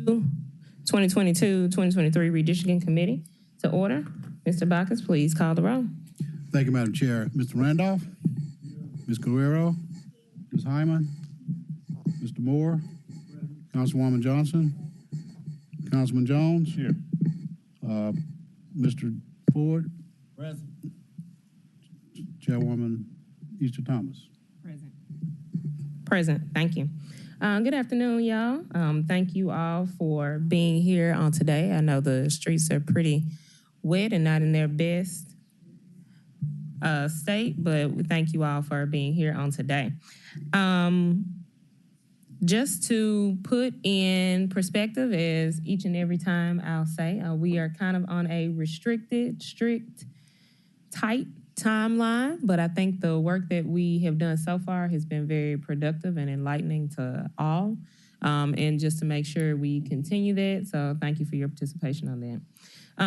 2022-2023 Redistricting Committee to order. Mr. Bacchus, please call the roll. Thank you, Madam Chair. Mr. Randolph, Ms. Guerrero, Ms. Hyman, Mr. Moore, Councilwoman Johnson, Councilman Jones, Here. Mr. Ford, Present. Chairwoman Easter Thomas. Present. Thank you. Good afternoon, y'all. Thank you all for being here on today. I know the streets are pretty wet and not in their best state, but we thank you all for being here on today. Just to put in perspective, as each and every time I'll say, we are kind of on a restricted, strict, tight timeline, but I think the work that we have done so far has been very productive and enlightening to all, and just to make sure we continue that. So thank you for your participation on that.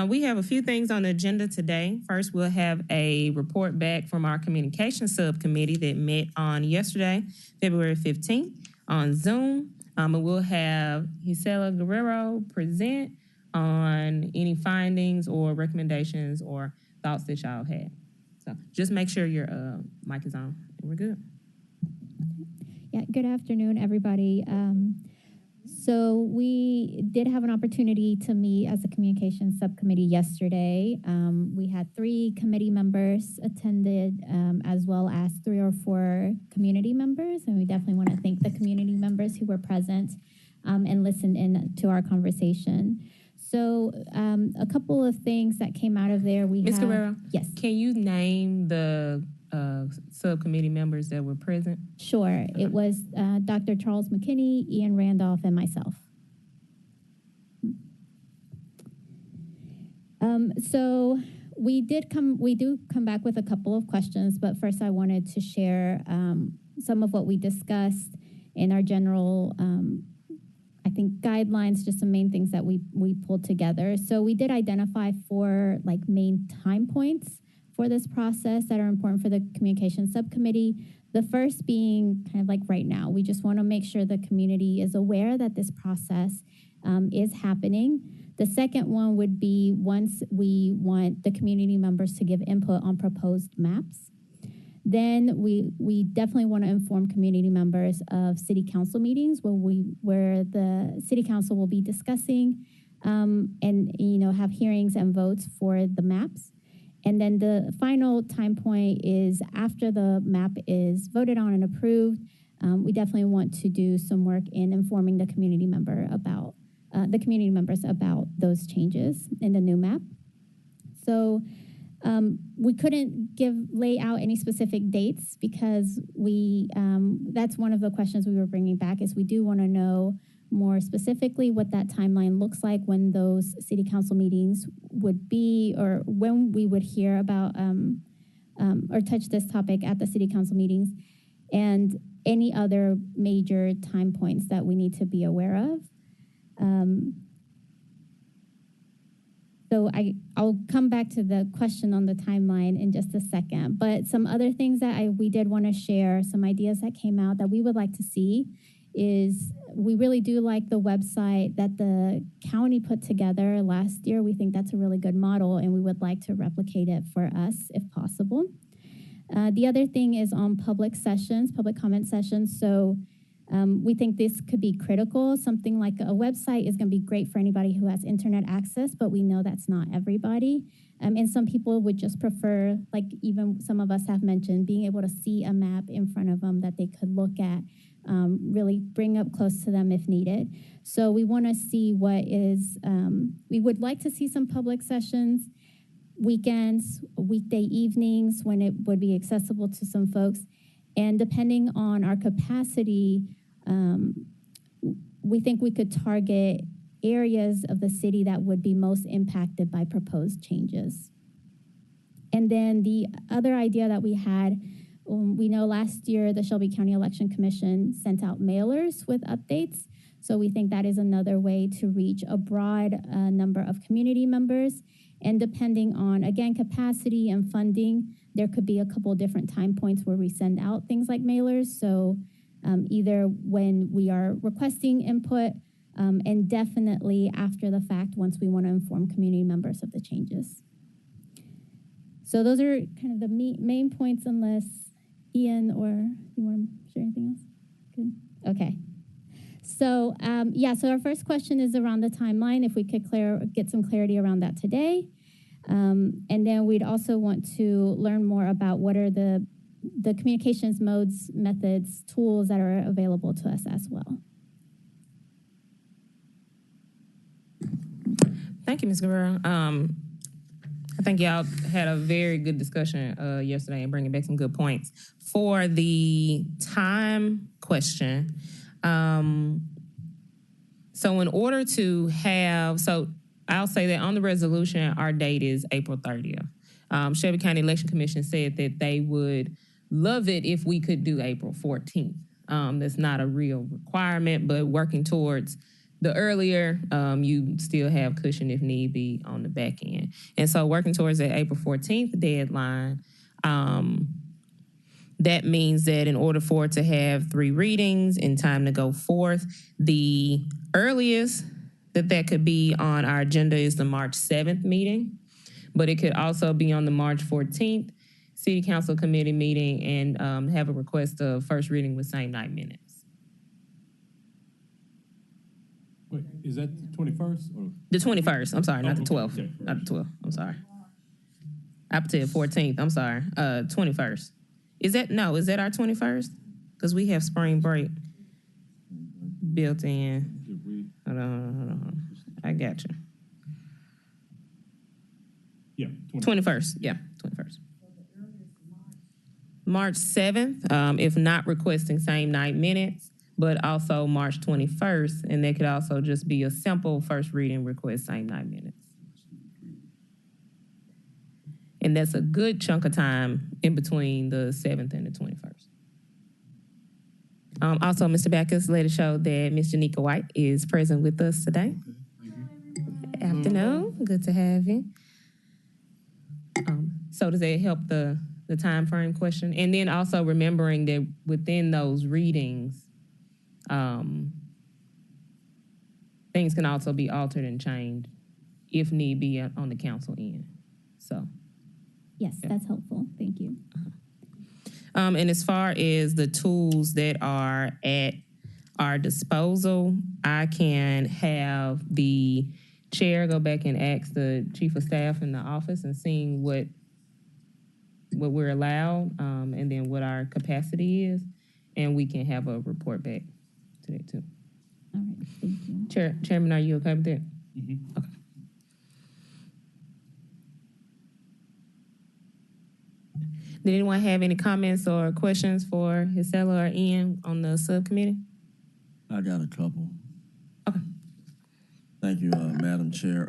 We have a few things on the agenda today. First, we'll have a report back from our communications subcommittee that met on yesterday, February 15th on Zoom. And we'll have Gisela Guerrero present on any findings or recommendations or thoughts that y'all had. So just make sure your mic is on and we're good. Yeah, good afternoon, everybody. So we did have an opportunity to meet as a communications subcommittee yesterday. We had 3 committee members attended, as well as 3 or 4 community members. And we definitely want to thank the community members who were present and listened in to our conversation. So a couple of things that came out of there. Ms. Guerrero? Yes. Can you name the subcommittee members that were present? Sure. It was Dr. Charles McKinney, Ian Randolph, and myself. So we do come back with a couple of questions, but first I wanted to share some of what we discussed in our general I think guidelines, just some main things that we pulled together. So we did identify 4 main time points for this process that are important for the communications subcommittee. The first being kind of right now, we just want to make sure the community is aware that this process is happening. The second one would be once we want the community members to give input on proposed maps. Then we definitely want to inform community members of city council meetings where the city council will be discussing and have hearings and votes for the maps. And then the final time point is after the map is voted on and approved, we definitely want to do some work in informing the community members about those changes in the new map. So we couldn't lay out any specific dates because that's one of the questions we were bringing back is we do want to know more specifically what that timeline looks like when those city council meetings would be or when we would hear about or touch this topic at the city council meetings and any other major time points that we need to be aware of. So I'll come back to the question on the timeline in just a second, but some other things that we did want to share, some ideas that came out that we would like to see is we really do like the website that the county put together last year. We think that's a really good model and we would like to replicate it for us if possible. The other thing is on public comment sessions. So we think this could be critical. Something like a website is going to be great for anybody who has internet access, but we know that's not everybody. And some people would just prefer, like even some of us have mentioned, being able to see a map in front of them that they could look at, really bring up close to them if needed. So we want to see we would like to see some public sessions, weekends, weekday evenings when it would be accessible to some folks. And depending on our capacity, we think we could target areas of the city that would be most impacted by proposed changes. And then the other idea that we had, we know last year the Shelby County Election Commission sent out mailers with updates. So we think that is another way to reach a broad number of community members. And depending on, again, capacity and funding, there could be a couple different time points where we send out things like mailers. So either when we are requesting input and definitely after the fact once we want to inform community members of the changes. So those are kind of the main points, unless Ian or you want to share anything else? Good. Okay. So so our first question is around the timeline, if we could get some clarity around that today. And then we'd also want to learn more about what are the communications modes, methods, tools that are available to us as well. Thank you, Ms. Guerrero. I think y'all had a very good discussion yesterday and bringing back some good points. For the time question, so in order to have, I'll say that on the resolution, our date is April 30th. Shelby County Election Commission said that they would love it if we could do April 14th. That's not a real requirement, but working towards the earlier, you still have cushion if need be on the back end. And so working towards that April 14th deadline, that means that in order for it to have 3 readings in time to go forth, the earliest that could be on our agenda is the March 7th meeting, but it could also be on the March 14th City Council Committee meeting and have a request of first reading with same night minutes. Wait, is that the 21st? Or? The 21st, I'm sorry, not the 12th. Okay. Not the 12th, I'm sorry. Up to the 14th, I'm sorry, 21st. Is that our 21st? Because we have spring break built in. Hold on. I got you. Yeah, 21st, yeah, 21st. March 7th, if not requesting same night minutes, but also March 21st, and that could also just be a simple first reading request, same night minutes. And that's a good chunk of time in between the 7th and the 21st. Also, Mr. Backus let it show that Ms. Janika White is present with us today. Afternoon, good to have you. So does that help the time frame question? And then also remembering that within those readings, things can also be altered and changed if need be on the council end. So. Yes, yeah. That's helpful. Thank you. And as far as the tools that are at our disposal, I can have the chair go back and ask the chief of staff in the office and seeing what we're allowed, and then what our capacity is, and we can have a report back to that too. All right, thank you. Chairman, are you okay with that? Mm-hmm. Okay. Did anyone have any comments or questions for Gisela or Ian on the subcommittee? I got a couple. Okay. Thank you, Madam Chair.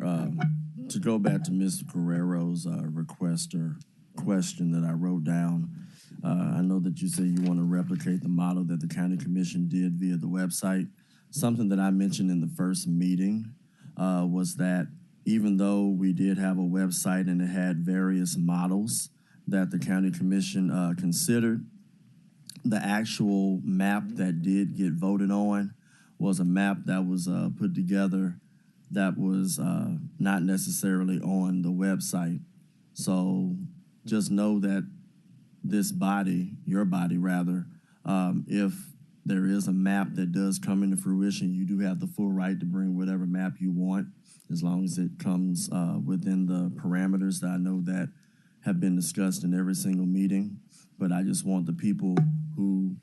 To go back to Ms. Guerrero's request or question that I wrote down, I know that you say you want to replicate the model that the County Commission did via the website. Something that I mentioned in the first meeting was that even though we did have a website and it had various models that the County Commission considered, the actual map that did get voted on was a map that was put together that was not necessarily on the website. So just know that this body, your body rather, if there is a map that does come into fruition, you do have the full right to bring whatever map you want, as long as it comes within the parameters that I know that have been discussed in every single meeting. But I just want the people who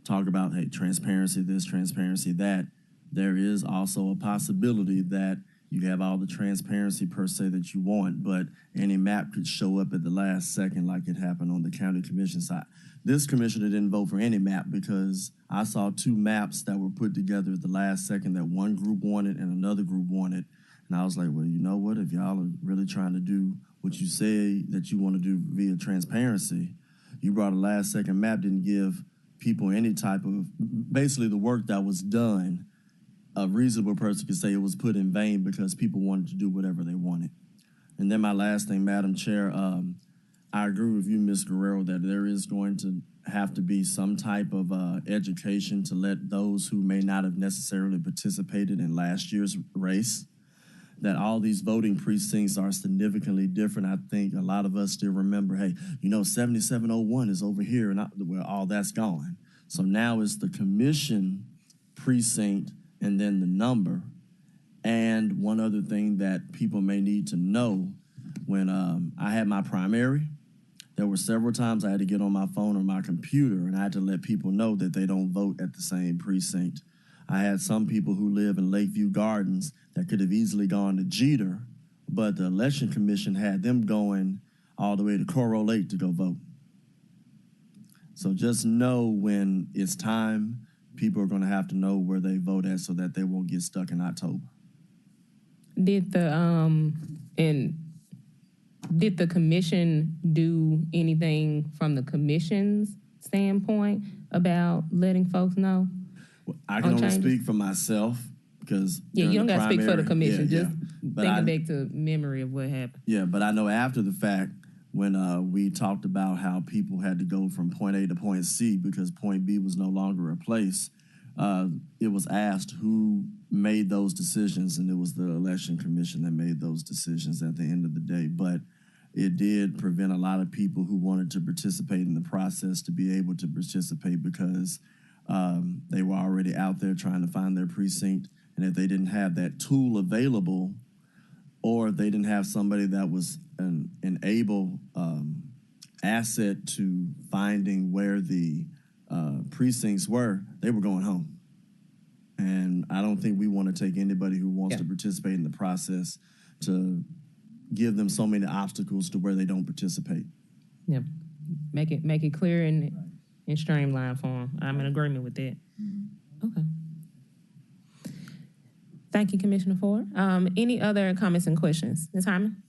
talk about, hey, transparency this, transparency that, there is also a possibility that you have all the transparency per se that you want, but any map could show up at the last second like it happened on the county commission side. This commissioner didn't vote for any map because I saw 2 maps that were put together at the last second that one group wanted and another group wanted. And I was like, well, you know what? If y'all are really trying to do what you say that you want to do via transparency, you brought a last second map, didn't give people any type of, basically the work that was done, a reasonable person could say it was put in vain because people wanted to do whatever they wanted. And then my last thing, Madam Chair, I agree with you, Ms. Guerrero, that there is going to have to be some type of education to let those who may not have necessarily participated in last year's race, that all these voting precincts are significantly different. I think a lot of us still remember, hey, 7701 is over here, and well, all that's gone. So now it's the commission precinct and then the number. And one other thing that people may need to know, when I had my primary, there were several times I had to get on my phone or my computer, and I had to let people know that they don't vote at the same precinct. I had some people who live in Lakeview Gardens that could have easily gone to Jeter, but the election commission had them going all the way to Coral Lake to go vote. So just know when it's time, people are going to have to know where they vote at so that they won't get stuck in October. Did the commission do anything from the commission's standpoint about letting folks know? Well, I can only speak for myself because you don't got to speak for the commission. Yeah, just thinking back to memory of what happened. Yeah, but I know after the fact when we talked about how people had to go from point A to point C because point B was no longer a place, it was asked who made those decisions, and it was the election commission that made those decisions at the end of the day. But it did prevent a lot of people who wanted to participate in the process to be able to participate because they were already out there trying to find their precinct. And if they didn't have that tool available, or if they didn't have somebody that was an able asset to finding where the precincts were, they were going home. And I don't think we want to take anybody who wants to participate in the process to give them so many obstacles to where they don't participate. Yep. Make it clear and streamlined for them. I'm in agreement with that. Okay. Thank you, Commissioner Ford. Any other comments and questions? Ms. Hyman?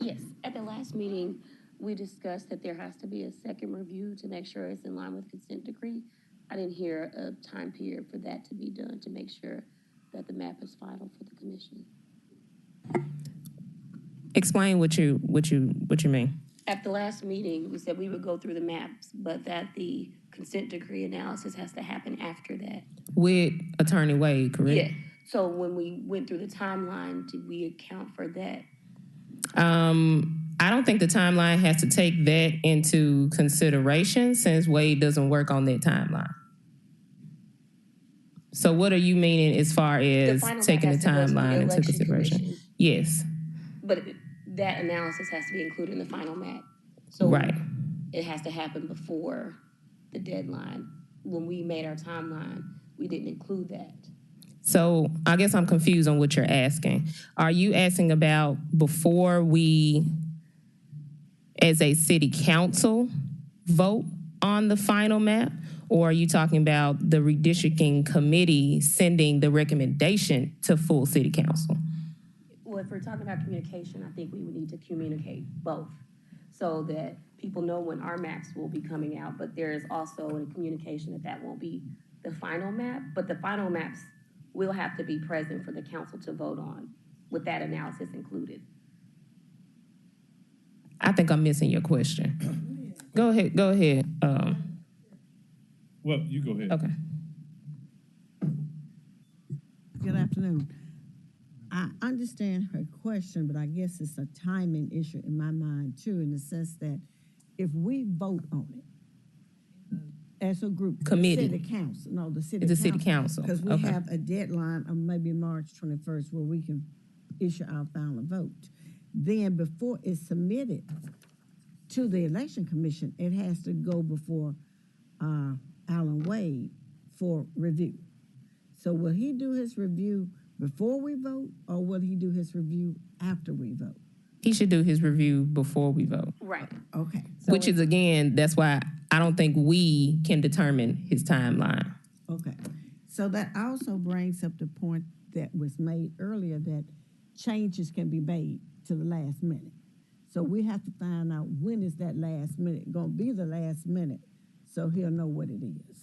Yes, at the last meeting, we discussed that there has to be a second review to make sure it's in line with consent decree. I didn't hear a time period for that to be done to make sure that the map is final for the commission. Explain what you mean. At the last meeting, we said we would go through the maps, but that the consent decree analysis has to happen after that. With Attorney Wade, correct? Yeah. So when we went through the timeline, did we account for that? I don't think the timeline has to take that into consideration since Wade doesn't work on that timeline. So what are you meaning as far as taking the timeline into consideration? Commission. Yes. But that analysis has to be included in the final map. So right. It has to happen before the deadline. When we made our timeline, we didn't include that. So I guess I'm confused on what you're asking. Are you asking about before we, as a city council, vote on the final map? Or are you talking about the redistricting committee sending the recommendation to full city council? Well, if we're talking about communication, I think we would need to communicate both so that people know when our maps will be coming out, but there is also a communication that won't be the final map, but the final maps will have to be present for the council to vote on with that analysis included. I think I'm missing your question. Go ahead. Well, you go ahead. Okay. Good afternoon. I understand her question, but I guess it's a timing issue in my mind too, in the sense that if we vote on it as a group, committee, the city council, the city council, because we have a deadline of maybe March 21st where we can issue our final vote. Then before it's submitted to the election commission, it has to go before Alan Wade for review. So will he do his review before we vote, or will he do his review after we vote? He should do his review before we vote. Right. Okay. So which is, again, that's why I don't think we can determine his timeline. Okay. So that also brings up the point that was made earlier that changes can be made to the last minute. So we have to find out when is that last minute going to be the last minute so he'll know what it is.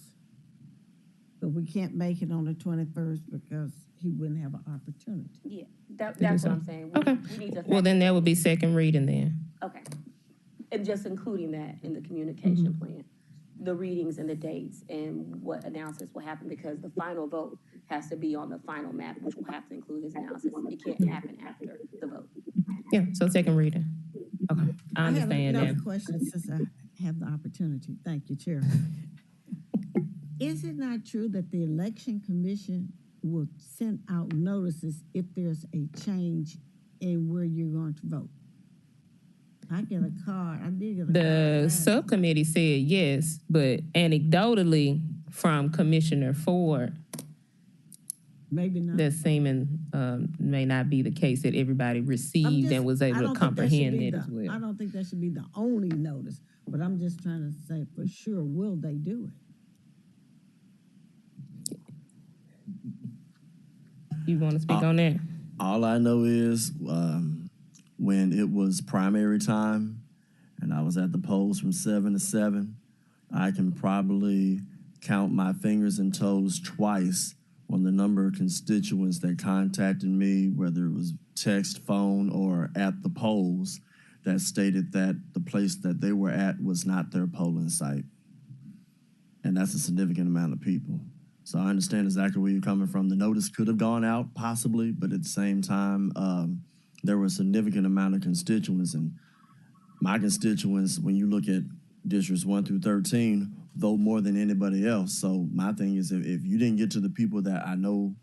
So we can't make it on the 21st because he wouldn't have an opportunity. Yeah, that's what I'm saying. Okay. We need to. Well, then that would be second reading then. Okay. And just including that in the communication plan, the readings and the dates and what analysis will happen, because the final vote has to be on the final map, which will have to include his analysis. It can't happen after the vote. Yeah, so second reading. Okay, I understand I have that. another question since I have the opportunity. Thank you, Chair. Is it not true that the Election Commission will send out notices if there's a change in where you're going to vote? I get a card. I did get a card. The last subcommittee said yes, but anecdotally from Commissioner Ford, Maybe not. that seeming may not be the case that everybody received and was able to comprehend it as well. I don't think that should be the only notice, but I'm just trying to say for sure, will they do it? You want to speak on that? All I know is when it was primary time and I was at the polls from 7 to 7, I can probably count my fingers and toes twice on the number of constituents that contacted me, whether it was text, phone, or at the polls, that stated that the place that they were at was not their polling site. And that's a significant amount of people. So I understand exactly where you're coming from. The notice could have gone out possibly, but at the same time, there were a significant amount of constituents. And my constituents, when you look at districts 1 through 13, vote more than anybody else. So my thing is, if you didn't get to the people that I know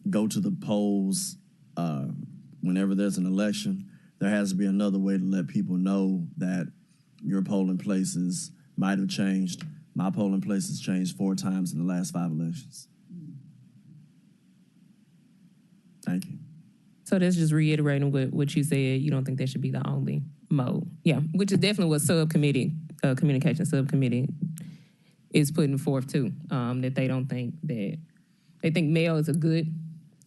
go to the polls whenever there's an election, there has to be another way to let people know that your polling places might have changed. My polling place has changed 4 times in the last 5 elections. Thank you. So that's just reiterating what you said. You don't think that should be the only mode. Yeah, which is definitely what communication subcommittee is putting forth too. That they don't think that, they think mail is a good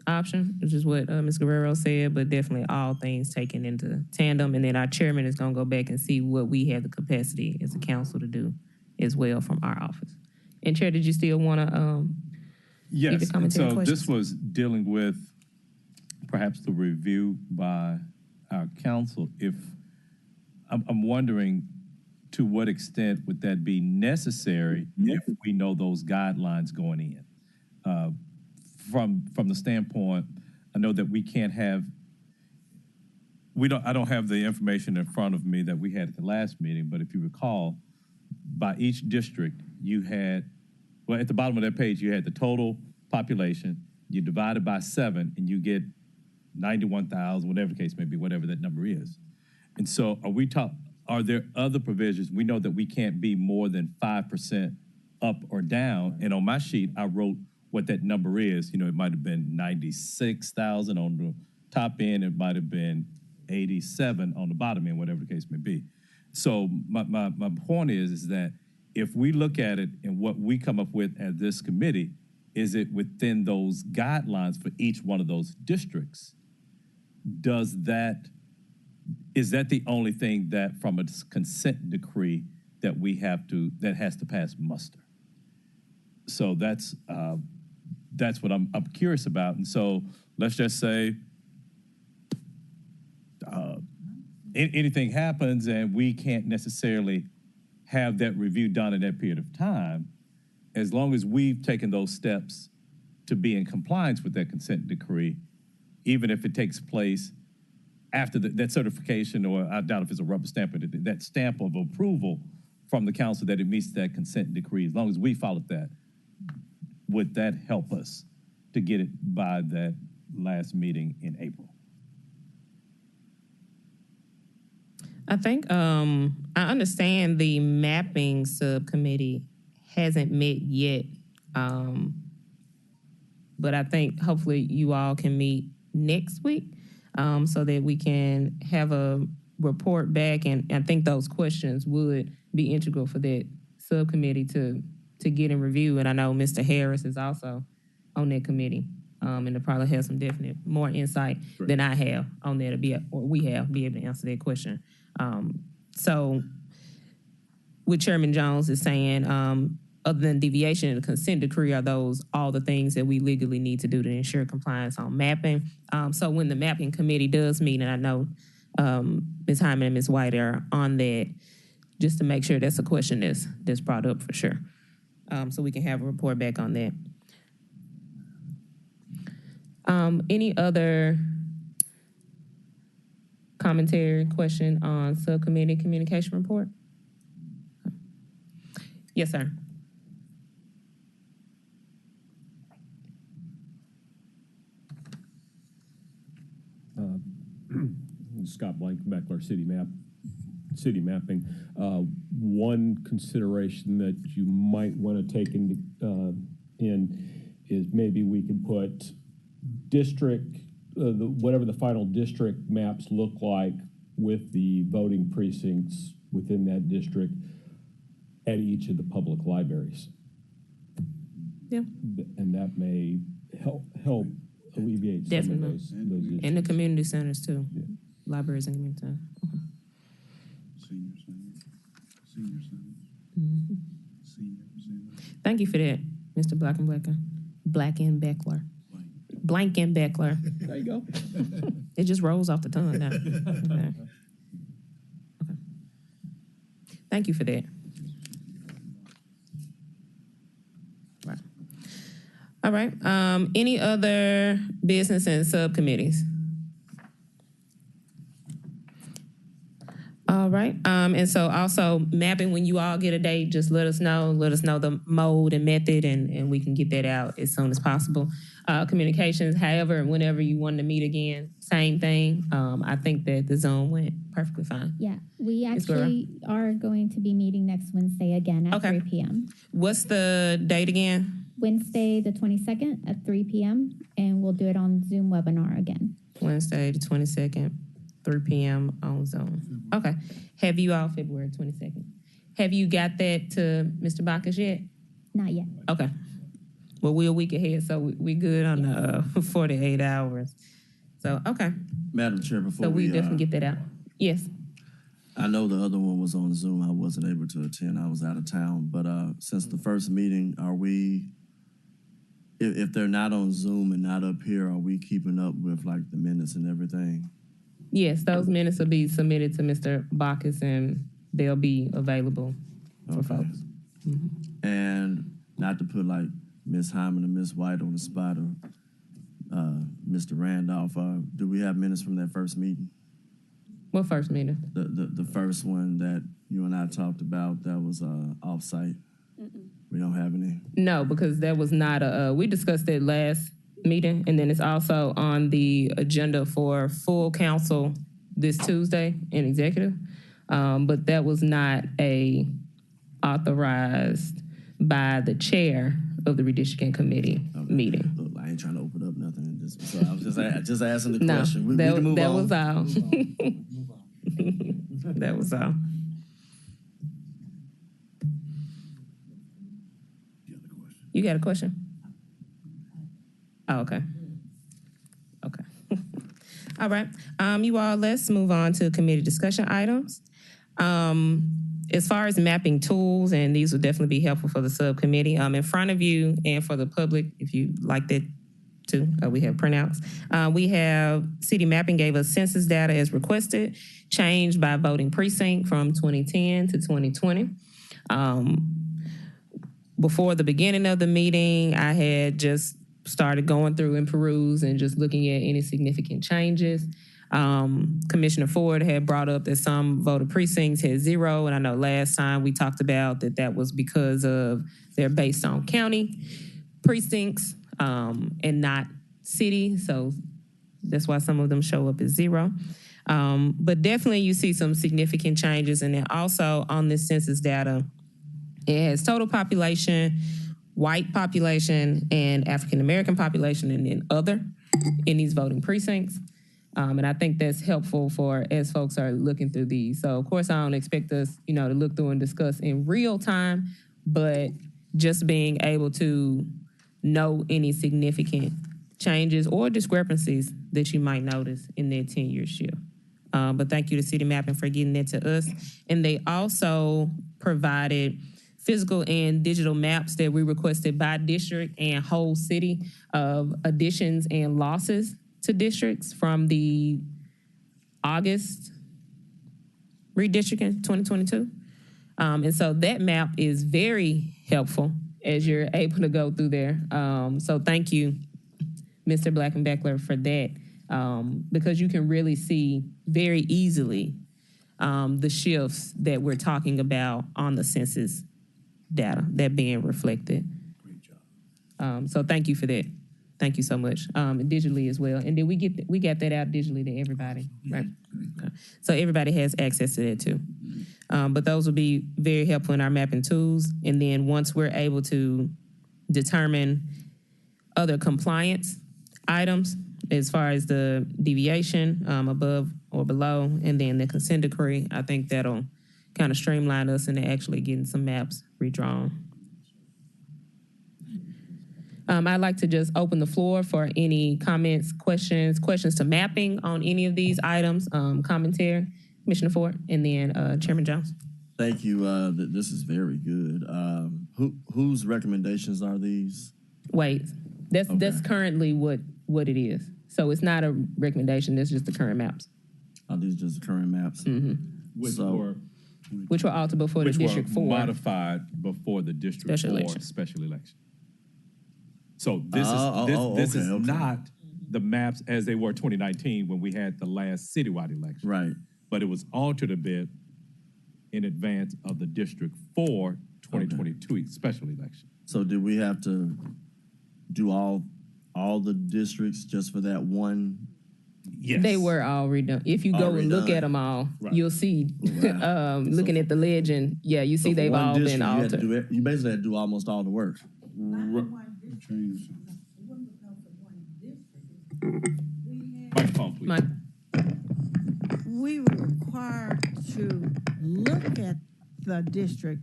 option, which is what Ms. Guerrero said, but definitely all things taken into tandem. And then our chairman is going to go back and see what we have the capacity as a council to do as well from our office. And Chair, did you still want to Yes, your and commentary so questions? this was dealing with perhaps the review by our council. If I'm wondering, to what extent would that be necessary if we know those guidelines going in? From the standpoint, I know that we can't have, I don't have the information in front of me that we had at the last meeting, but if you recall, by each district, you had, well, at the bottom of that page, you had the total population, you divide it by 7, and you get 91,000, whatever the case may be, whatever that number is. And so are there other provisions? We know that we can't be more than 5% up or down. And on my sheet, I wrote what that number is. You know, it might have been 96,000 on the top end. It might have been 87 on the bottom end, whatever the case may be. So my point is that if we look at it and what we come up with at this committee, is it within those guidelines for each one of those districts? Is that the only thing that from a consent decree that that has to pass muster? So that's what I'm curious about. And so let's just say anything happens and we can't necessarily have that review done in that period of time, as long as we've taken those steps to be in compliance with that consent decree, even if it takes place after that certification, or I doubt if it's a rubber stamp, but that stamp of approval from the council that it meets that consent decree, as long as we followed that, would that help us to get it by that last meeting in April? I think I understand the mapping subcommittee hasn't met yet, but I think hopefully you all can meet next week so that we can have a report back, and I think those questions would be integral for that subcommittee to get in review. And I know Mr. Harris is also on that committee, and to probably have some definite more insight than I have on there be able to answer that question. So what Chairman Jones is saying, other than deviation and the consent decree, are those all the things that we legally need to do to ensure compliance on mapping. So when the mapping committee does meet, and I know Ms. Hyman and Ms. White are on that, just to make sure that's a question that's brought up for sure. So we can have a report back on that. Any other commentary, question on subcommittee communication report? Yes, sir. Scott Beckler, city mapping. One consideration that you might want to take in is maybe we could put district, whatever the final district maps look like with the voting precincts within that district at each of the public libraries. Yeah. And that may help alleviate Definitely. some of those issues. And the community centers too. Yeah. Libraries and community centers. Okay. Senior center. Senior center. Thank you for that, Mr. Blackenbeckler. There you go. It just rolls off the tongue now. Okay. Okay. Thank you for that. Right. All right. Any other business and subcommittees? All right. And so also mapping, when you all get a date, just let us know the mode and method, and we can get that out as soon as possible. Communications, however, whenever you want to meet again, same thing. I think that the Zoom went perfectly fine. Yeah, we Ms. Guerrero? actually are going to be meeting next Wednesday again at Okay. 3 p.m. What's the date again? Wednesday, the 22nd at 3 p.m. And we'll do it on Zoom webinar again. Wednesday, the 22nd, 3 p.m. on Zoom. Okay. Have you all, February 22nd, have you got that to Mr. Bacchus yet? Not yet. Okay. Well, we're a week ahead, so we good on the 48 hours. So, okay. Madam Chair, before So we we definitely get that out. Yes. I know the other one was on Zoom. I wasn't able to attend. I was out of town. But since the first meeting, are we, if they're not on Zoom and not up here, are we keeping up with like the minutes and everything? Yes, those minutes will be submitted to Mr. Bacchus, and they'll be available for folks. And not to put like Ms. Hyman and Ms. White on the spot, or Mr. Randolph, do we have minutes from that first meeting? What first meeting? The first one that you and I talked about that was off-site? We don't have any? No, because that was not we discussed that last meeting, and then it's also on the agenda for full council this Tuesday in executive. But that was not authorized by the chair of the redistricting committee meeting. Look, I ain't trying to open up nothing in this. So I was just asking the No, question. We that can move on. was all. That was all. You got a question? Oh, okay. Okay. All right. You all, let's move on to committee discussion items. As far as mapping tools, and these will definitely be helpful for the subcommittee, in front of you and for the public, if you like that too, we have printouts. We have City Mapping gave us census data as requested, changed by voting precinct from 2010 to 2020. Before the beginning of the meeting, I had just started going through and peruse and just looking at any significant changes. Commissioner Ford had brought up that some voter precincts had 0, and I know last time we talked about that was because of they're based on county precincts and not city, so that's why some of them show up as 0. But definitely you see some significant changes, and then also on this census data, it has total population, white population, and African-American population, and then other in these voting precincts. And I think that's helpful for as folks are looking through these. So, of course, I don't expect us, to look through and discuss in real time, but just being able to know any significant changes or discrepancies that you might notice in their 10-year shift. But thank you to City Mapping for getting that to us. And they also provided physical and digital maps that we requested by district and whole city of additions and losses to districts from the August redistricting 2022. And so that map is very helpful as you're able to go through there. So thank you, Mr. Black and Beckler, for that, because you can really see very easily the shifts that we're talking about on the census data that being reflected. Great job. So thank you for that. Thank you so much. Digitally as well. And then we got that out digitally to everybody, right? Okay. So everybody has access to that too. But those will be very helpful in our mapping tools. And then once we're able to determine other compliance items as far as the deviation above or below, and then the consent decree, I think that'll kind of streamline us into actually getting some maps redrawn. I'd like to just open the floor for any comments, questions to mapping on any of these items, commentary, Commissioner Ford, and then Chairman Jones. Thank you. This is very good. Whose recommendations are these? Wait, that's currently what it is. So it's not a recommendation, that's just the current maps. Are these just the current maps? Mm-hmm. Which were altered before the District 4. Modified before the District 4 special election. So this is okay. not the maps as they were 2019 when we had the last citywide election. Right. But it was altered a bit in advance of the District 4 2022 special election. So did we have to do all the districts just for that one? Yes. They were all redone. If you go and look at them all, you'll see, looking at the legend, you see they've all been altered. You basically had to do almost all the work. Change. Microphone, please. We were required to look at the district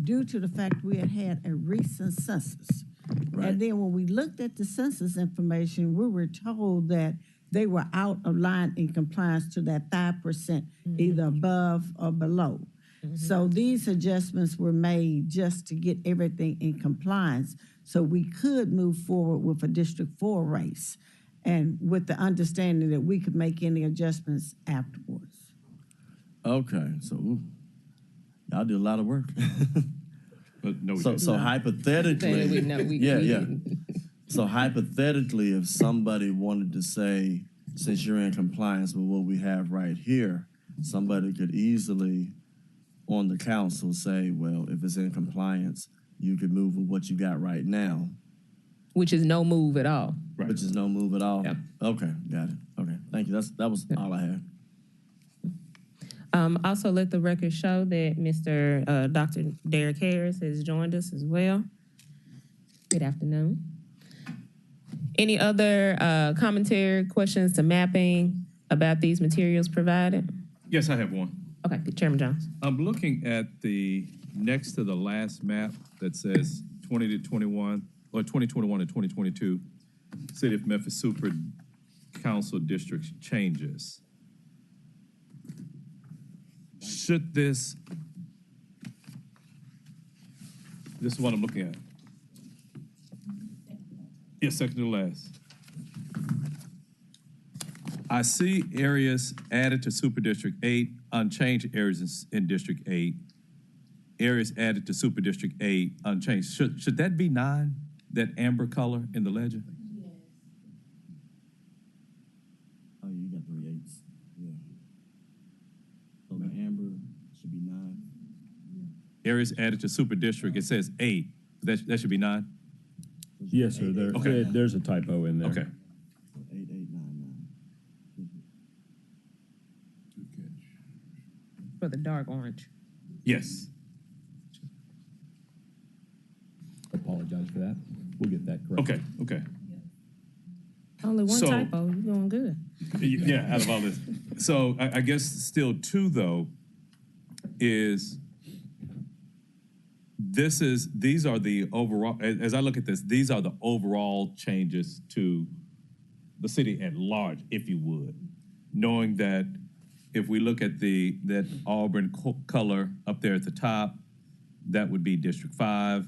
due to the fact we had a recent census. Right. And then when we looked at the census information, we were told that they were out of line in compliance to that 5%, either above or below. So these adjustments were made just to get everything in compliance so we could move forward with a District 4 race, and with the understanding that we could make any adjustments afterwards. Okay, so y'all did a lot of work. But no, so hypothetically, So hypothetically, if somebody wanted to say, since you're in compliance with what we have right here, somebody could easily, on the council, say, well, if it's in compliance, you could move with what you got right now. Which is no move at all. Right. Which is no move at all? Yeah. Okay, got it. Okay, thank you. That was all I had. Also, let the record show that Mr. Dr. Derek Harris has joined us as well. Good afternoon. Any other commentary, questions to mapping about these materials provided? Yes, I have one. Okay, Chairman Jones. I'm looking at the next to the last map that says 20 to 21, or 2021 to 2022, City of Memphis Super Council Districts changes. Should this is what I'm looking at. Yes, second to last. I see areas added to Super District 8, unchanged areas in District 8, areas added to Super District 8, unchanged. Should that be 9, that amber color in the legend? Yes. Oh, you got 3 8s. Yeah. So the amber should be 9. Areas added to Super District, it says 8. That should be 9? Yes, sir. There's a typo in there. Okay. 8 8 9 9. Good catch. For the dark orange. Yes. Apologize for that. We'll get that correct. Okay. Only one So- typo, you're doing good. Yeah, out of all this. So I guess still 2, though, is these are the overall, as I look at this, these are the overall changes to the city at large, if you would. Knowing that if we look at that Auburn color up there at the top, that would be District 5.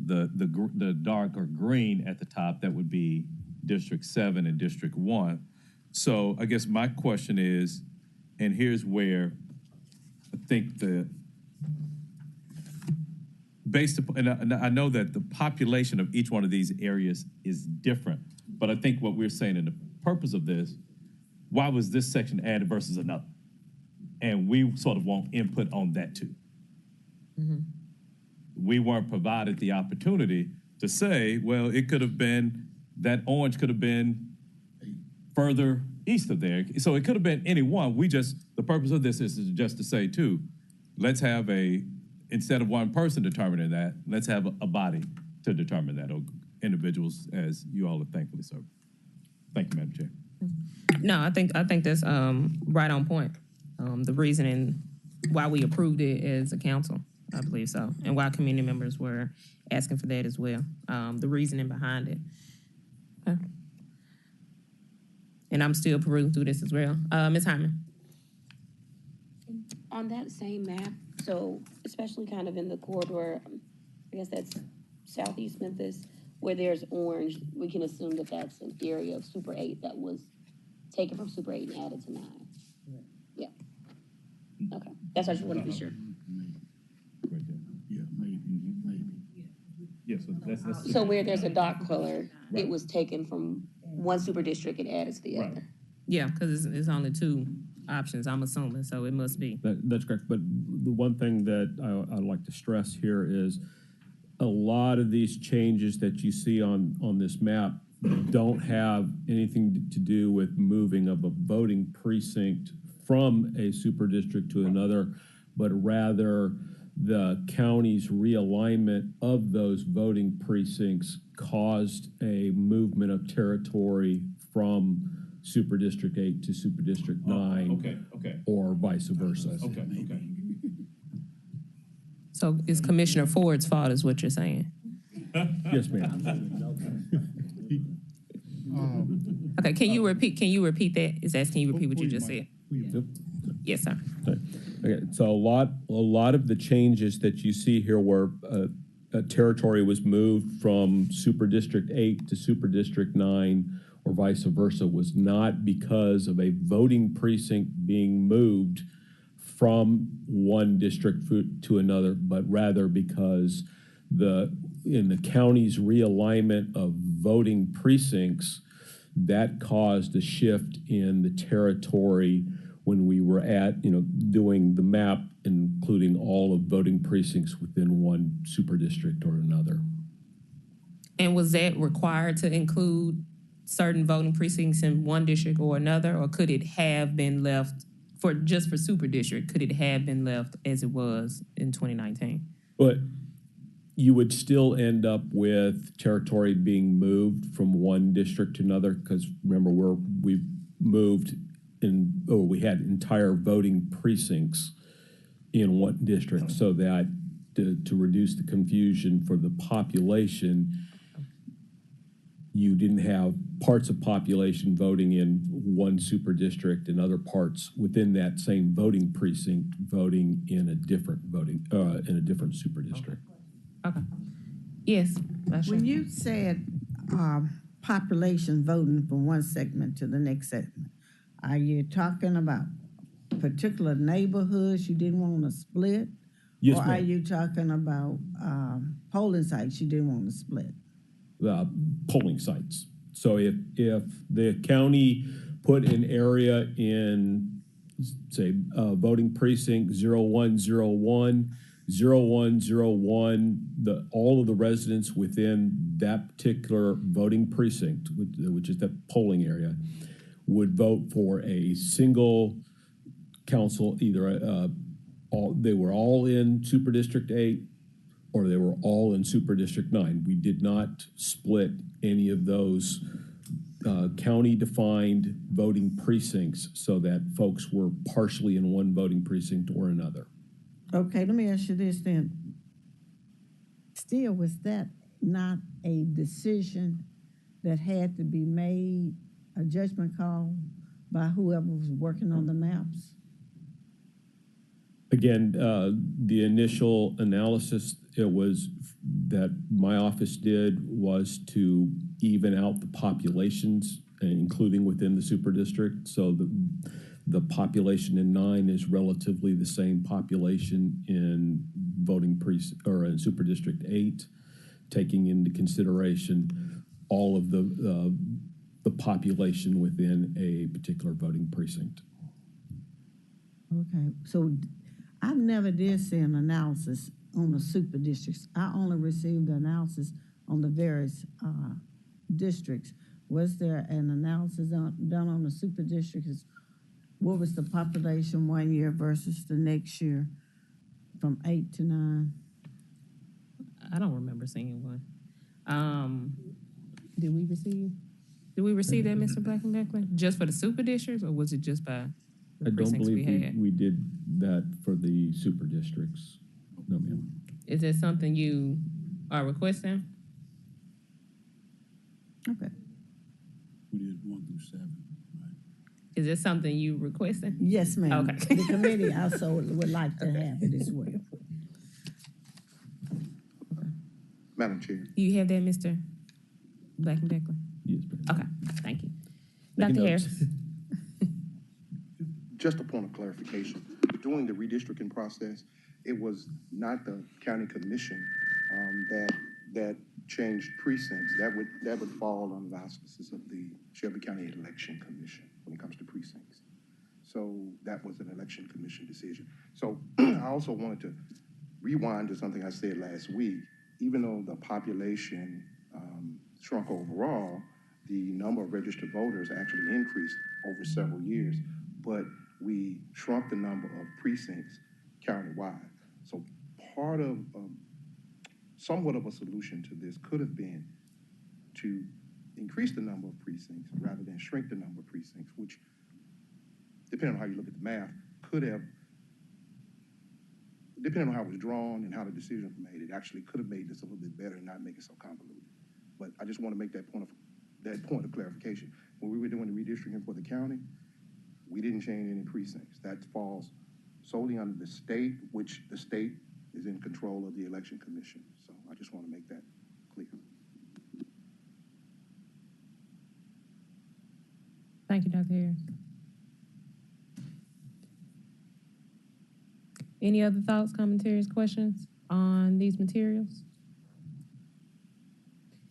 The darker green at the top, that would be District 7 and District 1. So I guess my question is, and here's where I think based upon, and I know that the population of each one of these areas is different, but I think what we're saying in the purpose of this, why was this section added versus another? And we sort of want input on that too. Mm-hmm. We weren't provided the opportunity to say, well, it could have been, that orange could have been further east of there. So it could have been any one. The purpose of this is just to say too, let's have instead of one person determining that, let's have a body to determine that, or individuals, as you all have thankfully served. Thank you, Madam Chair. No, I think that's right on point. The reasoning why we approved it as a council, I believe so, and why community members were asking for that as well. The reasoning behind it. Okay. And I'm still perusing through this as well. Ms. Hyman. On that same map, so especially kind of in the corridor, I guess that's southeast Memphis, where there's orange, we can assume that that's an area of Super 8 that was taken from Super 8 and added to 9. Yeah. Okay. That's what I just want to be sure. Right there. Yeah, maybe. Yeah, so that's So where there's a dark color, Right. it was taken from one super district and added to the Right. other. Yeah, because it's only 2 options, I'm assuming, so it must be. That's correct. But the one thing that I'd like to stress here is a lot of these changes that you see on this map don't have anything to do with moving of a voting precinct from a super district to another, but rather the county's realignment of those voting precincts caused a movement of territory from Super District 8 to Super District 9. Okay. Or vice versa. Okay. So it's Commissioner Ford's fault is what you're saying? Yes, ma'am. Okay, can you repeat that? It's asking you repeat what you just said. Yep. Yes, sir. Okay, so a lot of the changes that you see here where a territory was moved from Super District 8 to Super District 9 or vice versa was not because of a voting precinct being moved from one district to another, but rather because in the county's realignment of voting precincts, that caused a shift in the territory when we were doing the map, including all of voting precincts within one super district or another. And was that required to include certain voting precincts in one district or another, or could it have been left for super district? Could it have been left as it was in 2019? But you would still end up with territory being moved from one district to another, because remember, we had entire voting precincts in one district, so that to reduce the confusion for the population, you didn't have parts of population voting in one super district and other parts within that same voting precinct voting in a different super district. Okay. Yes. When you said population voting from one segment to the next segment, are you talking about particular neighborhoods you didn't want to split? Yes, or ma'am. are you talking about polling sites you didn't want to split? Polling sites. So if the county put an area in, say, voting precinct 0101, 0101, all of the residents within that particular voting precinct, which is that polling area, would vote for a single council, either they were all in Super District 8 or they were all in Super District 9. We did not split any of those county-defined voting precincts so that folks were partially in one voting precinct or another. Okay, let me ask you this then. Still, was that not a decision that had to be made, a judgment call by whoever was working on the maps? Again, the initial analysis that my office did was to even out the populations, including within the super district. So the population in 9 is relatively the same population in in super district 8, taking into consideration all of the population within a particular voting precinct. Okay, so I never did see an analysis on the super districts. I only received the analysis on the various districts. Was there an analysis done on the super districts? What was the population 1 year versus the next year from 8 to 9? I don't remember seeing one. Did we receive that, Mr. Black and Beckler? Just for the super districts, or was it just by the I don't precincts believe we had? we did that for the super districts. No, ma'am. Is that something you are requesting? Okay. We did 1 through 7, right? Is it something you requesting? Yes, ma'am. Okay. The committee also would like to have it as well. Madam Chair. You have that, Mr. Black and Beckler? Yes, ma'am. Okay, thank you. Making Dr. notes. Harris? Just a point of clarification. During the redistricting process, it was not the county commission that changed precincts. That would fall under the auspices of the Shelby County Election Commission when it comes to precincts. So that was an election commission decision. So I also wanted to rewind to something I said last week. Even though the population shrunk overall, the number of registered voters actually increased over several years, but we shrunk the number of precincts countywide. So part of, somewhat of a solution to this could have been to increase the number of precincts rather than shrink the number of precincts, which, depending on how you look at the math, could have, depending on how it was drawn and how the decision was made, it actually could have made this a little bit better and not make it so convoluted. But I just want to make that point of clarification. When we were doing the redistricting for the county, we didn't change any precincts. That falls solely under the state, which the state is in control of the election commission. So I just want to make that clear. Thank you, Dr. Harris. Any other thoughts, commentaries, questions on these materials?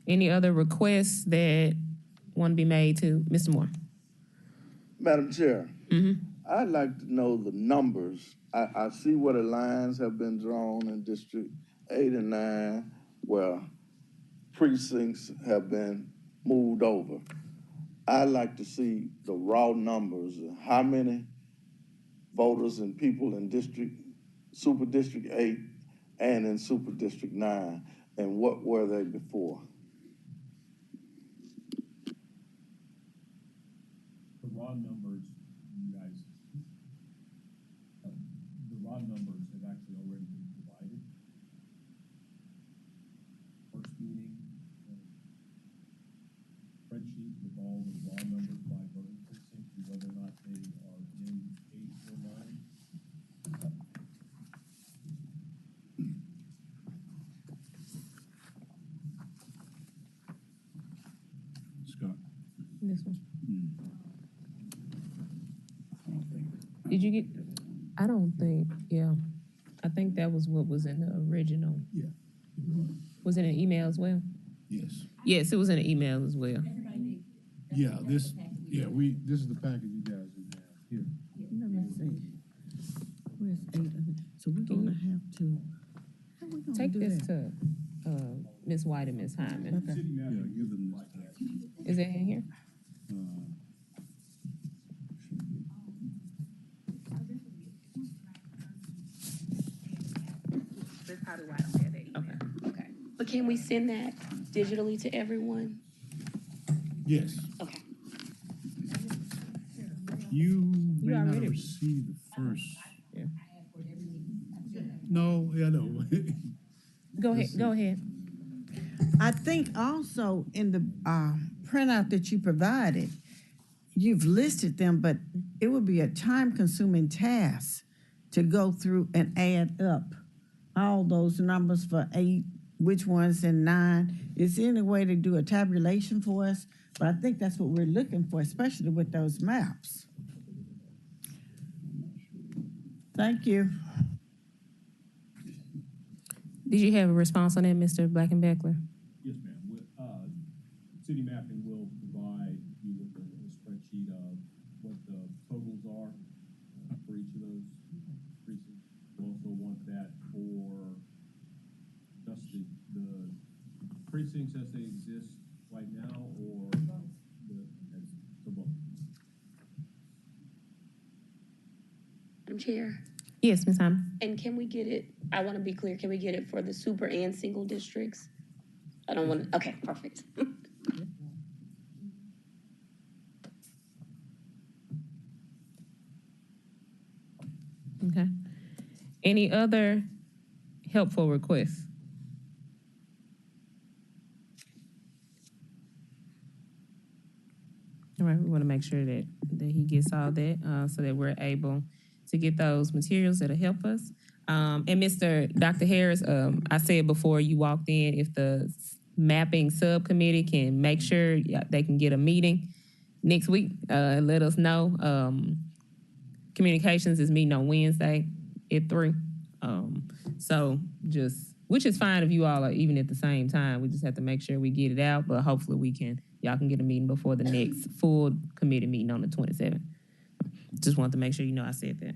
Any other requests that want to be made to Mr. Moore? Madam Chair, Mm-hmm. I'd like to know the numbers. I see where the lines have been drawn in District 8 and 9, where precincts have been moved over. I'd like to see the raw numbers, how many voters and people in Super District 8 and in Super District 9, and what were they before? The raw numbers, you guys, the raw numbers have actually already been provided. First meeting, spreadsheet with all the raw numbers by voting precinct and whether or not they are in 8 or 9. Scott? This one. I don't think. Did you get? I don't think. Yeah, I think that was what was in the original. Yeah. Was it an email as well? Yes. Yes, it was in an email as well. Yeah, this is the package you guys have here. Let me see. Where's 8 of it? So we're gonna have to, how we gonna Take do this that? to Ms. White and Ms. Hyman. Okay. Yeah, give them this package. Is it in here? That's probably why I don't have that email. Okay. Okay. But can we send that digitally to everyone? Yes, Okay. you may not already- have received the first. Yeah. No, yeah, no. Go ahead. Go ahead. I think also in the printout that you provided, you've listed them, but it would be a time-consuming task to go through and add up all those numbers for 8, which one's in 9. Is there any way to do a tabulation for us? But I think that's what we're looking for, especially with those maps. Thank you. Did you have a response on that, Mr. Blackenbeckler? Yes, ma'am. City mapping will provide you with a spreadsheet of what the totals are for each of those precincts. We also want that for just the precincts as they exist right now, or the vote. Madam Chair, Yes, Ms. Hyman. and can we get it, I want to be clear, can we get it for the super and single districts? I don't want to, okay, perfect. Okay. Any other helpful requests? All right, we want to make sure that he gets all that so that we're able to get those materials that'll help us. And Dr. Harris, I said before you walked in, if the mapping subcommittee can make sure they can get a meeting next week, let us know. Communications is meeting on Wednesday at 3. Which is fine if you all are even at the same time. We just have to make sure we get it out, but hopefully y'all can get a meeting before the next full committee meeting on the 27th. Just wanted to make sure you know I said that.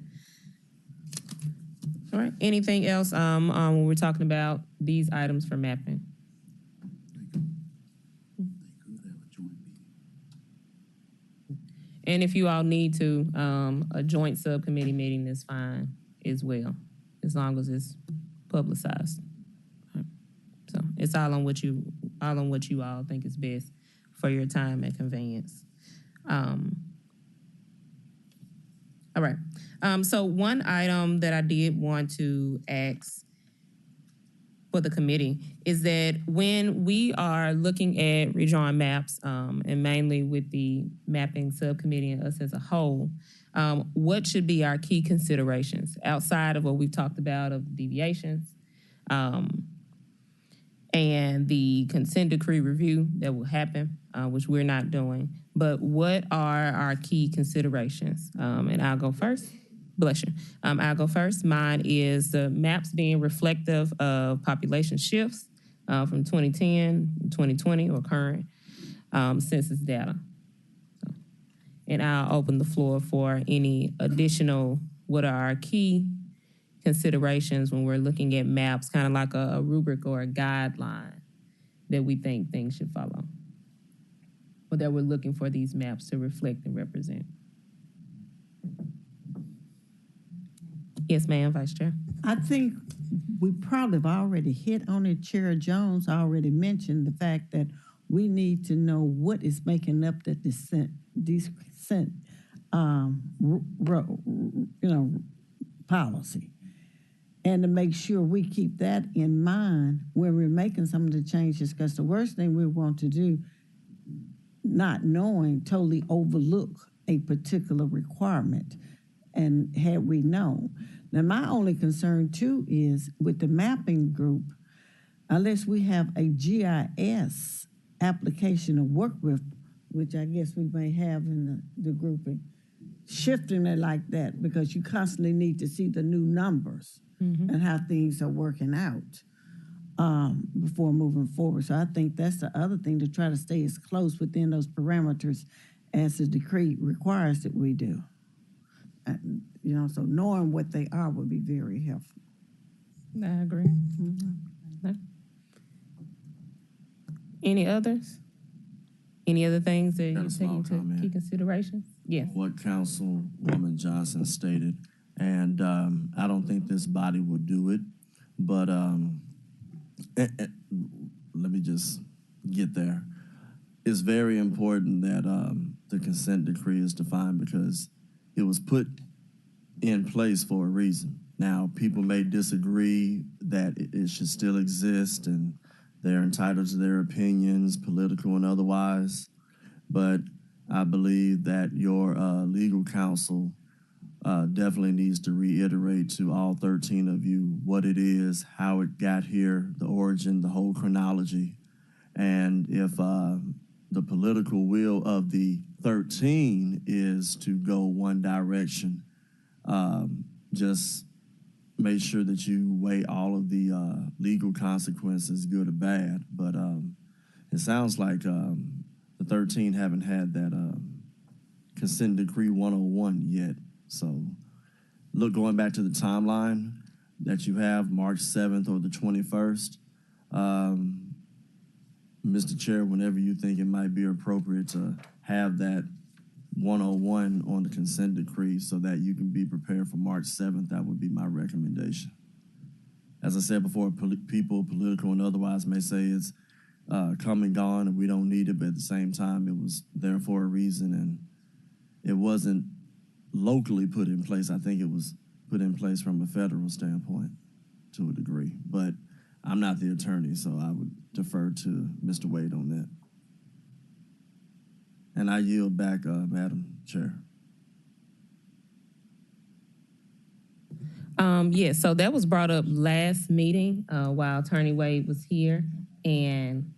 All right, anything else when we're talking about these items for mapping? And if you all need to, a joint subcommittee meeting is fine as well, as long as it's publicized. Right. So it's all on what you all think is best for your time and convenience. All right. So one item that I did want to ask for the committee is that when we are looking at redrawing maps, and mainly with the mapping subcommittee and us as a whole, what should be our key considerations outside of what we've talked about of deviations and the consent decree review that will happen, which we're not doing. But what are our key considerations? And I'll go first. Bless you. I'll go first. Mine is the maps being reflective of population shifts from 2010, 2020, or current census data. So, and I'll open the floor for any additional, what are our key considerations when we're looking at maps, kind of like a rubric or a guideline that we think things should follow, or that we're looking for these maps to reflect and represent. Yes, ma'am, Vice Chair. I think we probably have already hit on it. Chair Jones already mentioned the fact that we need to know what is making up the descent policy, and to make sure we keep that in mind when we're making some of the changes, because the worst thing we want to do, not knowing, totally overlook a particular requirement. And had we known. Now, my only concern too is with the mapping group, unless we have a GIS application to work with, which I guess we may have in the grouping, shifting it like that, because you constantly need to see the new numbers and how things are working out before moving forward. So I think that's the other thing, to try to stay as close within those parameters as the decree requires that we do. So knowing what they are would be very helpful. I agree. Okay. Any others? Any other things that you're taking into key considerations? Yes. What Councilwoman Johnson stated, and I don't think this body would do it, but let me just get there. It's very important that the consent decree is defined, because it was put in place for a reason. Now, people may disagree that it should still exist, and they're entitled to their opinions, political and otherwise, but I believe that your legal counsel definitely needs to reiterate to all 13 of you what it is, how it got here, the origin, the whole chronology. And if the political will of the 13 is to go one direction, just make sure that you weigh all of the legal consequences, good or bad. But it sounds like the 13 haven't had that consent decree 101 yet. So look, going back to the timeline that you have, March 7th or the 21st, Mr. Chair, whenever you think it might be appropriate to have that 101 on the consent decree so that you can be prepared for March 7th, that would be my recommendation. As I said before, people, political and otherwise, may say it's come and gone and we don't need it, but at the same time, it was there for a reason and it wasn't locally put in place. I think it was put in place from a federal standpoint to a degree, but I'm not the attorney, so I would defer to Mr. Wade on that. And I yield back, Madam Chair. Yeah, so that was brought up last meeting while Attorney Wade was here. And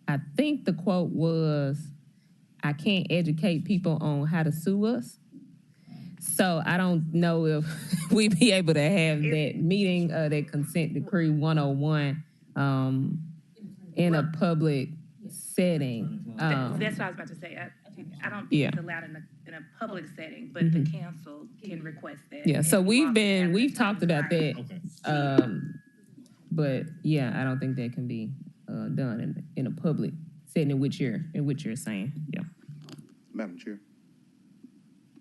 I think the quote was, I can't educate people on how to sue us. So I don't know if we'd be able to have that meeting, that consent decree 101 in a public setting. That's what I was about to say. I don't think it's allowed in a public setting, but the council can request that. Yeah, so And we've talked about that. Okay. But yeah, I don't think that can be done in a public setting in which you're saying. Yeah. Madam Chair,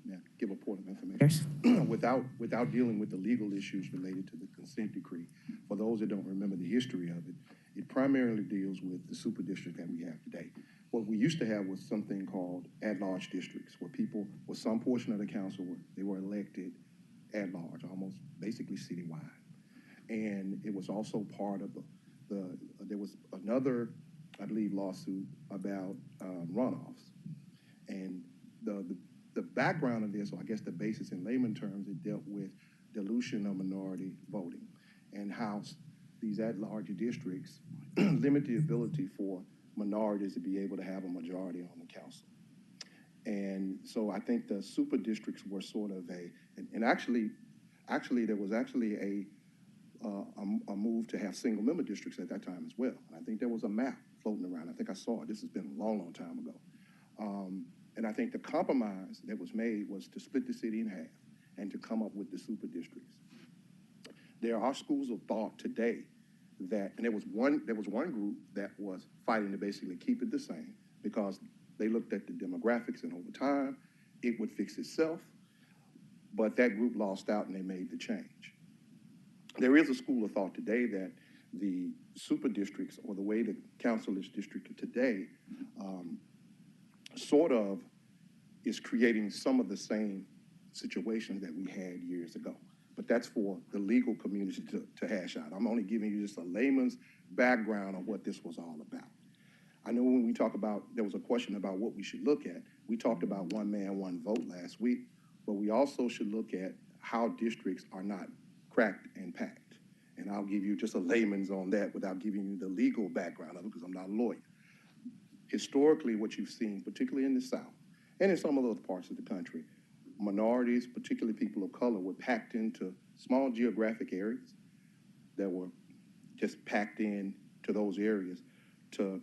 yeah, give a point of information. Yes. Without dealing with the legal issues related to the consent decree, for those that don't remember the history of it, it primarily deals with the super district that we have today. What we used to have was something called at-large districts, where people, with some portion of the council, they were elected at large, almost basically citywide. And it was also part of there was another, I believe, lawsuit about runoffs. And the background of this, or I guess the basis in layman terms, it dealt with dilution of minority voting and how these at-large districts limit the ability for minorities to be able to have a majority on the council. And so I think the super districts were sort of and actually there was actually a move to have single member districts at that time as well. I think there was a map floating around. I think I saw it. This has been a long, long time ago. And I think the compromise that was made was to split the city in half and to come up with the super districts. There are schools of thought today and there was one group that was fighting to basically keep it the same because they looked at the demographics and over time it would fix itself, but that group lost out and they made the change. There is a school of thought today that the super districts, or the way the council is districted today, sort of is creating some of the same situations that we had years ago. But that's for the legal community to hash out. I'm only giving you just a layman's background on what this was all about. I know when we talk about, there was a question about what we should look at. We talked about one man, one vote last week, but we also should look at how districts are not cracked and packed. And I'll give you just a layman's on that without giving you the legal background of it because I'm not a lawyer. Historically, what you've seen, particularly in the South and in some of those parts of the country, minorities, particularly people of color, were packed into small geographic areas that were just packed in to those areas to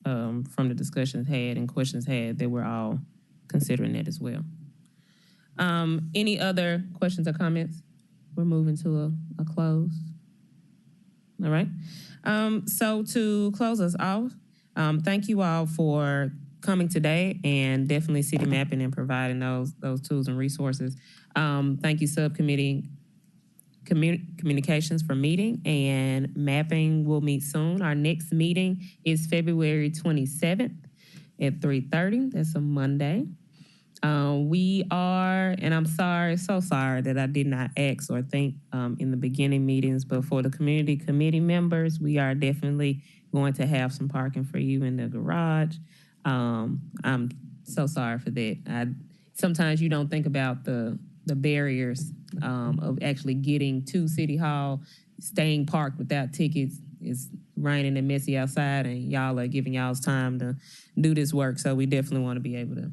from the discussions had and questions had, that we're all considering that as well. Any other questions or comments? We're moving to a close. All right. So to close us off, thank you all for coming today and definitely city mapping and providing those tools and resources. Thank you, subcommittee communications, for meeting, and mapping will meet soon. Our next meeting is February 27th at 3:30. That's a Monday. We are, and I'm sorry, so sorry that I did not ask or think in the beginning meetings, but for the community committee members, we are definitely going to have some parking for you in the garage. I'm so sorry for that. Sometimes you don't think about the barriers of actually getting to City Hall, staying parked without tickets. It's raining and messy outside, and y'all are giving y'all's time to do this work, so we definitely want to be able to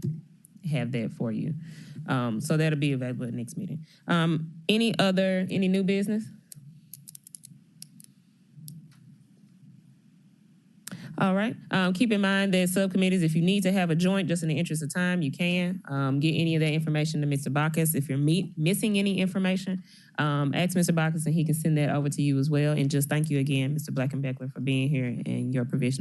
have that for you. So that'll be available at the next meeting. Any new business? All right. Keep in mind that subcommittees, if you need to have a joint, just in the interest of time, you can. Get any of that information to Mr. Bacchus. If you're missing any information, ask Mr. Bacchus and he can send that over to you as well. And just thank you again, Mr. Black and Beckler, for being here and your provision